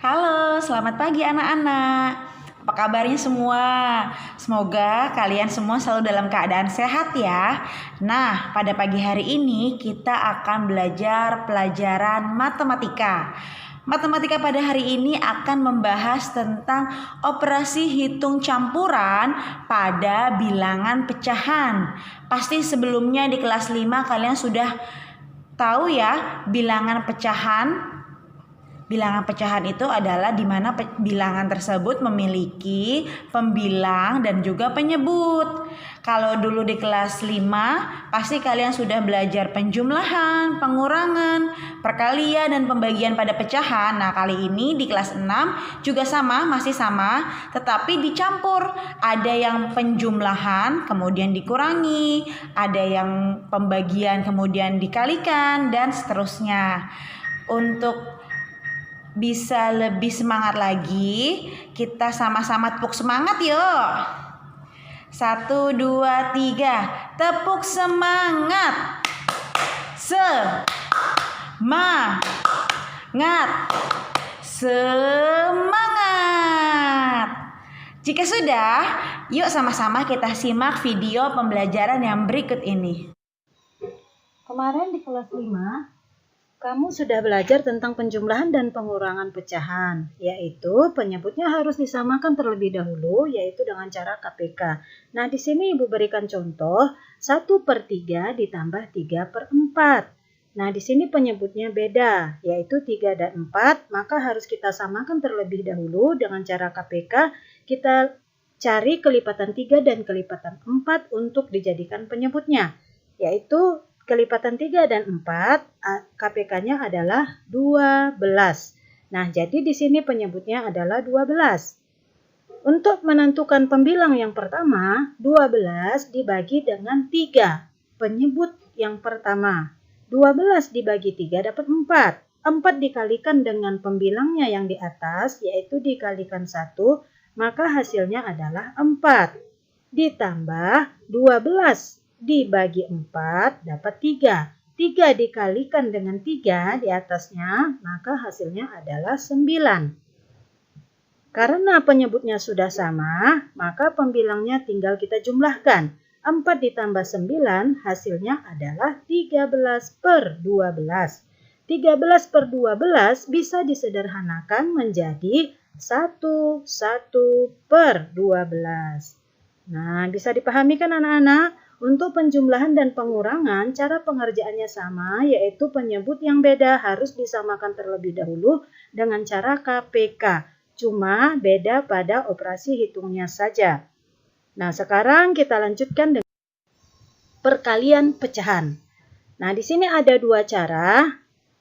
Halo, selamat pagi anak-anak. Apa kabarnya semua? Semoga kalian semua selalu dalam keadaan sehat ya. Nah, pada pagi hari ini kita akan belajar pelajaran matematika. Matematika pada hari ini akan membahas tentang operasi hitung campuran pada bilangan pecahan. Pasti sebelumnya di kelas 5 kalian sudah tahu ya bilangan pecahan. Bilangan pecahan itu adalah di mana bilangan tersebut memiliki pembilang dan juga penyebut. Kalau dulu di kelas 5, pasti kalian sudah belajar penjumlahan, pengurangan, perkalian dan pembagian pada pecahan. Nah, kali ini di kelas 6 juga sama, masih sama, tetapi dicampur. Ada yang penjumlahan kemudian dikurangi, ada yang pembagian kemudian dikalikan dan seterusnya. Untuk bisa lebih semangat lagi, kita sama-sama tepuk semangat yuk. 1, 2, 3, tepuk semangat. Semangat. Semangat. Jika sudah, yuk sama-sama kita simak video pembelajaran yang berikut ini. Kemarin di kelas 5, kamu sudah belajar tentang penjumlahan dan pengurangan pecahan, yaitu penyebutnya harus disamakan terlebih dahulu, yaitu dengan cara KPK. Nah, di sini Ibu berikan contoh 1/3 ditambah 3/4. Nah, di sini penyebutnya beda, yaitu 3 dan 4, maka harus kita samakan terlebih dahulu dengan cara KPK. Kita cari kelipatan 3 dan kelipatan 4 untuk dijadikan penyebutnya, yaitu kelipatan 3 dan 4, KPK-nya adalah 12. Nah, jadi di sini penyebutnya adalah 12. Untuk menentukan pembilang yang pertama, 12 dibagi dengan 3. Penyebut yang pertama. 12 dibagi 3 dapat 4. 4 dikalikan dengan pembilangnya yang di atas, yaitu dikalikan 1, maka hasilnya adalah 4. Ditambah 12 dibagi 4 dapat 3. 3 dikalikan dengan 3 di atasnya, maka hasilnya adalah 9. Karena penyebutnya sudah sama, maka pembilangnya tinggal kita jumlahkan. 4 ditambah 9 hasilnya adalah 13/12. 13/12 bisa disederhanakan menjadi 1/12. Nah, bisa dipahami kan anak-anak? Untuk penjumlahan dan pengurangan, cara pengerjaannya sama, yaitu penyebut yang beda harus disamakan terlebih dahulu dengan cara KPK. Cuma beda pada operasi hitungnya saja. Nah, sekarang kita lanjutkan dengan perkalian pecahan. Nah, di sini ada dua cara.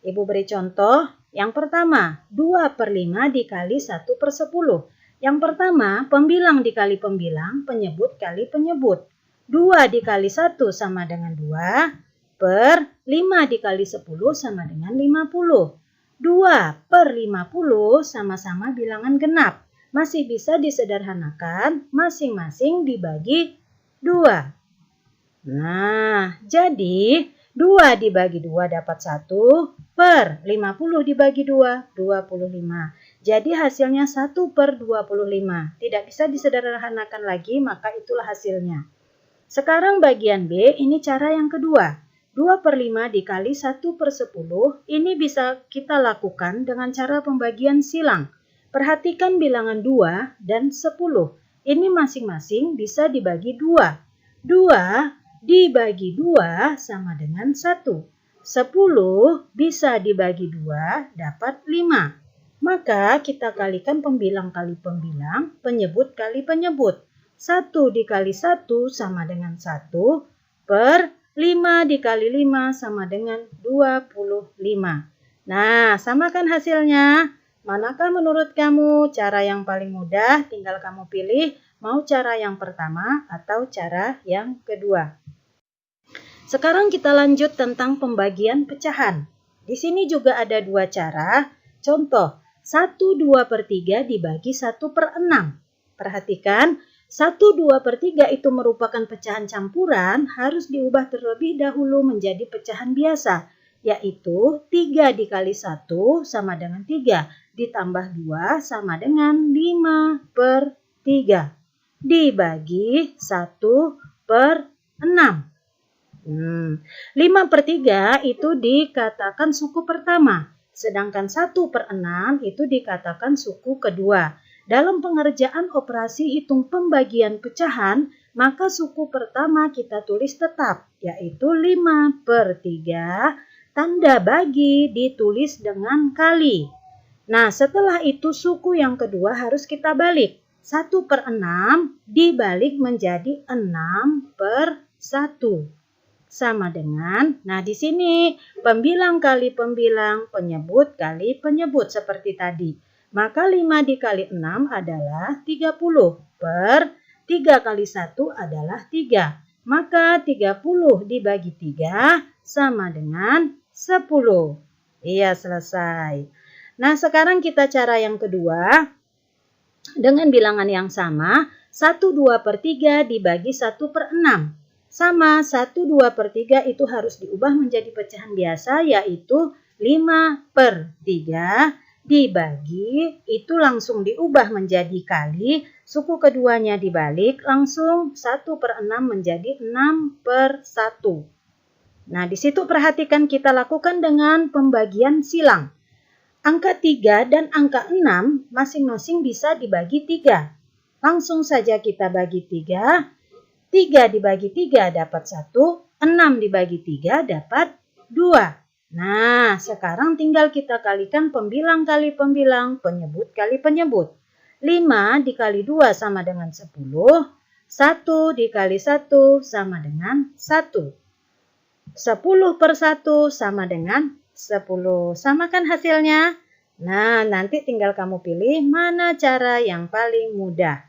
Ibu beri contoh. Yang pertama, 2/5 dikali 1/10. Yang pertama, pembilang dikali pembilang, penyebut kali penyebut. 2 dikali 1 sama dengan 2, per 5 dikali 10 sama dengan 50. 2/50 sama-sama bilangan genap. Masih bisa disederhanakan, masing-masing dibagi 2. Nah, jadi 2 dibagi 2 dapat 1, per 50 dibagi 2, 25. Jadi hasilnya 1/25. Tidak bisa disederhanakan lagi, maka itulah hasilnya. Sekarang bagian B, ini cara yang kedua. 2/5 dikali 1/10, ini bisa kita lakukan dengan cara pembagian silang. Perhatikan bilangan 2 dan 10. Ini masing-masing bisa dibagi 2. 2 dibagi 2 sama dengan 1. 10 bisa dibagi 2 dapat 5. Maka kita kalikan pembilang kali pembilang, penyebut kali penyebut. 1 dikali 1 sama dengan 1, per 5 dikali 5 sama dengan 25. Nah, samakan hasilnya. Manakah menurut kamu cara yang paling mudah? Tinggal kamu pilih mau cara yang pertama atau cara yang kedua. Sekarang kita lanjut tentang pembagian pecahan. Di sini juga ada dua cara. Contoh, 1/2/3 dibagi 1/6. Perhatikan, 1/2/3 itu merupakan pecahan campuran, harus diubah terlebih dahulu menjadi pecahan biasa, yaitu 3 dikali 1 sama dengan 3, ditambah 2 sama dengan 5/3, dibagi 1/6. 5/3 itu dikatakan suku pertama, sedangkan 1/6 itu dikatakan suku kedua. Dalam pengerjaan operasi hitung pembagian pecahan, maka suku pertama kita tulis tetap, yaitu 5/3, tanda bagi ditulis dengan kali. Nah, setelah itu suku yang kedua harus kita balik. 1/6 dibalik menjadi 6/1. Sama dengan, nah di sini pembilang kali pembilang, penyebut kali penyebut seperti tadi. Maka 5 dikali 6 adalah 30 per 3 kali 1 adalah 3. Maka 30 dibagi 3 sama dengan 10. Iya, selesai. Nah, sekarang kita cara yang kedua. Dengan bilangan yang sama, 1/2/3 dibagi 1/6. Sama 1/2/3 itu harus diubah menjadi pecahan biasa, yaitu 5/3 dibagi, itu langsung diubah menjadi kali, suku keduanya dibalik, langsung 1/6 menjadi 6/1. Nah, di situ perhatikan kita lakukan dengan pembagian silang. Angka 3 dan angka 6 masing-masing bisa dibagi 3. Langsung saja kita bagi 3. 3 dibagi 3 dapat 1, 6 dibagi 3 dapat 2. Nah, sekarang tinggal kita kalikan pembilang kali pembilang, penyebut kali penyebut. 5 dikali 2 sama dengan 10, 1 dikali 1 sama dengan 1. 10/1 sama dengan 10. Sama kan hasilnya? Nah, nanti tinggal kamu pilih mana cara yang paling mudah.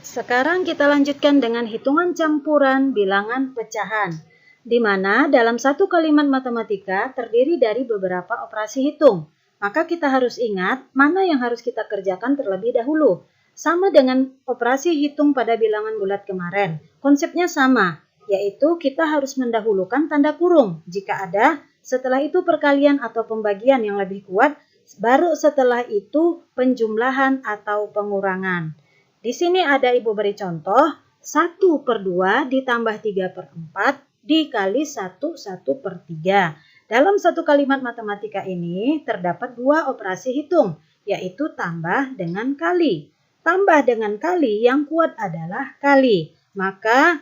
Sekarang kita lanjutkan dengan hitungan campuran bilangan pecahan, di mana dalam satu kalimat matematika terdiri dari beberapa operasi hitung. Maka kita harus ingat mana yang harus kita kerjakan terlebih dahulu. Sama dengan operasi hitung pada bilangan bulat kemarin. Konsepnya sama, yaitu kita harus mendahulukan tanda kurung jika ada, setelah itu perkalian atau pembagian yang lebih kuat, baru setelah itu penjumlahan atau pengurangan. Di sini ada Ibu beri contoh, 1/2 ditambah 3/4 dikali 1/3. Dalam satu kalimat matematika ini terdapat dua operasi hitung, yaitu tambah dengan kali. Tambah dengan kali yang kuat adalah kali. Maka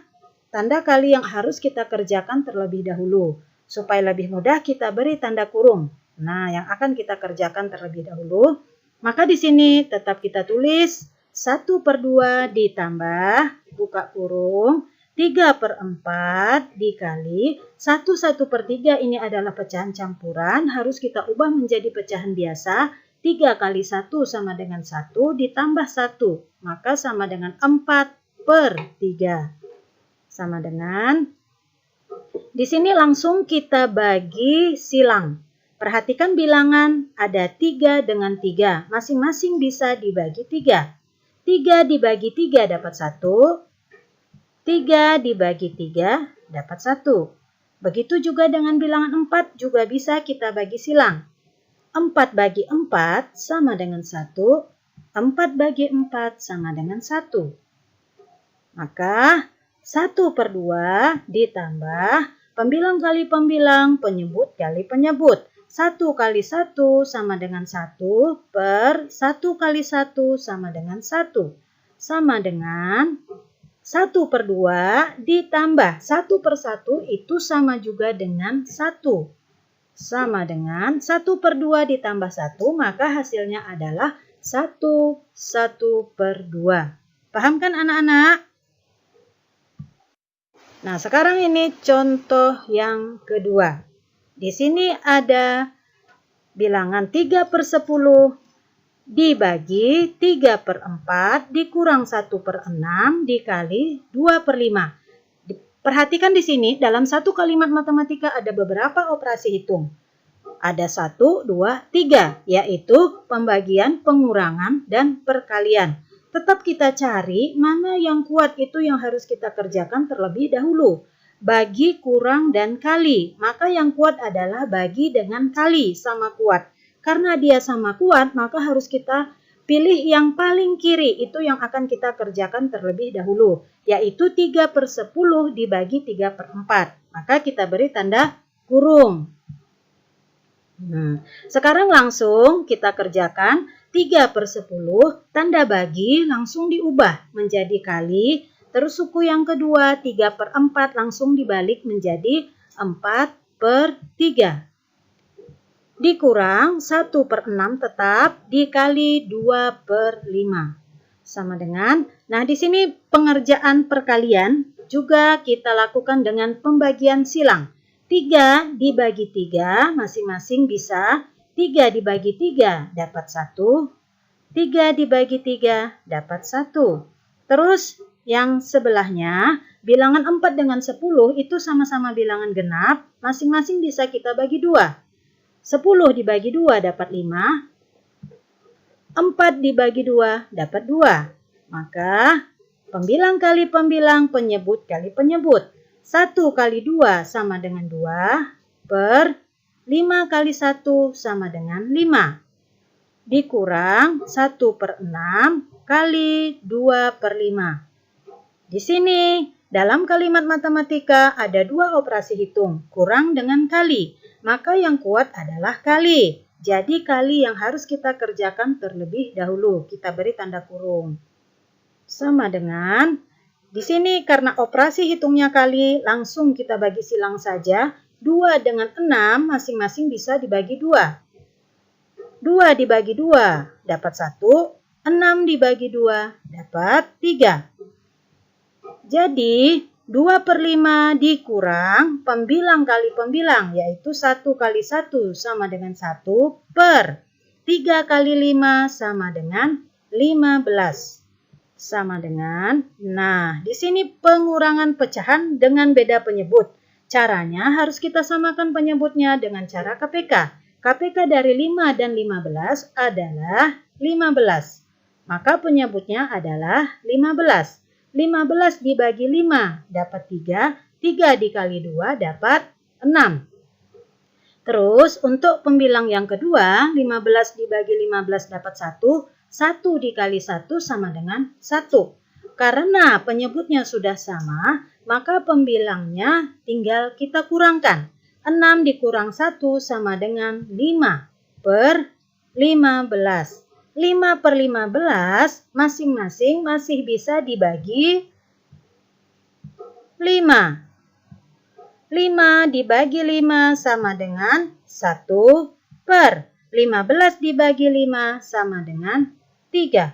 tanda kali yang harus kita kerjakan terlebih dahulu. Supaya lebih mudah kita beri tanda kurung. Nah, yang akan kita kerjakan terlebih dahulu. Maka di sini tetap kita tulis 1/2 ditambah, buka kurung, 3/4 dikali 1/3 ini adalah pecahan campuran, harus kita ubah menjadi pecahan biasa. 3 kali 1 sama dengan 1 ditambah 1, maka sama dengan 4/3. Sama dengan, di sini langsung kita bagi silang. Perhatikan bilangan ada 3 dengan 3, masing-masing bisa dibagi 3. 3 dibagi 3 dapat 1. 3 dibagi 3 dapat 1. Begitu juga dengan bilangan 4 juga bisa kita bagi silang. 4 bagi 4 sama dengan 1. 4 bagi 4 sama dengan 1. Maka 1/2 ditambah pembilang kali pembilang, penyebut kali penyebut. 1 kali 1 sama dengan 1 per 1 kali 1 sama dengan 1. Sama dengan 1/2 ditambah 1/1 itu sama juga dengan 1. Sama dengan 1/2 ditambah 1, maka hasilnya adalah 1/2. Paham kan anak-anak? Nah, sekarang ini contoh yang kedua. Di sini ada bilangan 3/10 dibagi 3/4 dikurang 1/6 dikali 2/5. Perhatikan di sini dalam satu kalimat matematika ada beberapa operasi hitung. Ada 1, 2, 3, yaitu pembagian, pengurangan, dan perkalian. Tetap kita cari mana yang kuat itu yang harus kita kerjakan terlebih dahulu. bagi, kurang, dan kali. Maka yang kuat adalah bagi dengan kali, sama kuat. Karena dia sama kuat, maka harus kita pilih yang paling kiri. Itu yang akan kita kerjakan terlebih dahulu, yaitu 3/10 dibagi 3/4. Maka kita beri tanda kurung. Sekarang langsung kita kerjakan 3/10, tanda bagi langsung diubah menjadi kali, terus suku yang kedua 3/4 langsung dibalik menjadi 4/3. Dikurang 1/6 tetap dikali 2/5. Sama dengan, nah di sini pengerjaan perkalian juga kita lakukan dengan pembagian silang. 3 dibagi 3 masing-masing bisa 3 dibagi 3 dapat 1, 3 dibagi 3 dapat 1. Terus yang sebelahnya bilangan 4 dengan 10 itu sama-sama bilangan genap, masing-masing bisa kita bagi 2. 10 dibagi 2 dapat 5, 4 dibagi 2 dapat 2. Maka pembilang kali pembilang, penyebut kali penyebut. 1 kali 2 sama dengan 2 per 5 kali 1 sama dengan 5. Dikurang 1/6 kali 2/5. Di sini dalam kalimat matematika ada dua operasi hitung, kurang dengan kali. Maka yang kuat adalah kali. Jadi kali yang harus kita kerjakan terlebih dahulu. Kita beri tanda kurung. Sama dengan, di sini karena operasi hitungnya kali, langsung kita bagi silang saja. 2 dengan 6 masing-masing bisa dibagi 2. 2 dibagi 2 dapat 1, 6 dibagi 2 dapat 3. Jadi 2/5 dikurang pembilang kali pembilang, yaitu 1 kali 1 sama dengan 1 per 3 kali 5 sama dengan 15. Sama dengan, nah di sini pengurangan pecahan dengan beda penyebut. Caranya harus kita samakan penyebutnya dengan cara KPK. KPK dari 5 dan 15 adalah 15. Maka penyebutnya adalah 15. 15 dibagi 5 dapat 3. 3 dikali 2 dapat 6. Terus untuk pembilang yang kedua, 15 dibagi 15 dapat 1. 1 dikali 1 sama dengan 1. Karena penyebutnya sudah sama, maka pembilangnya tinggal kita kurangkan. 6 dikurang 1 sama dengan 5/15. 5/15 masing-masing masih bisa dibagi 5. 5 dibagi 5 sama dengan 1 per 15 dibagi 5 sama dengan 3.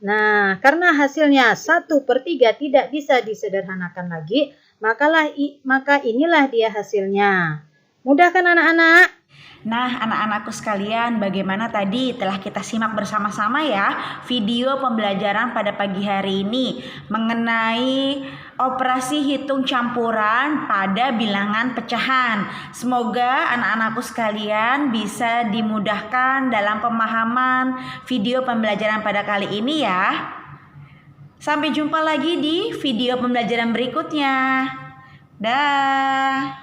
Nah, karena hasilnya 1/3 tidak bisa disederhanakan lagi, maka inilah dia hasilnya. Mudah kan anak-anak? Nah, anak-anakku sekalian, bagaimana tadi telah kita simak bersama-sama ya video pembelajaran pada pagi hari ini mengenai operasi hitung campuran pada bilangan pecahan. Semoga anak-anakku sekalian bisa dimudahkan dalam pemahaman video pembelajaran pada kali ini ya. Sampai jumpa lagi di video pembelajaran berikutnya. Dah.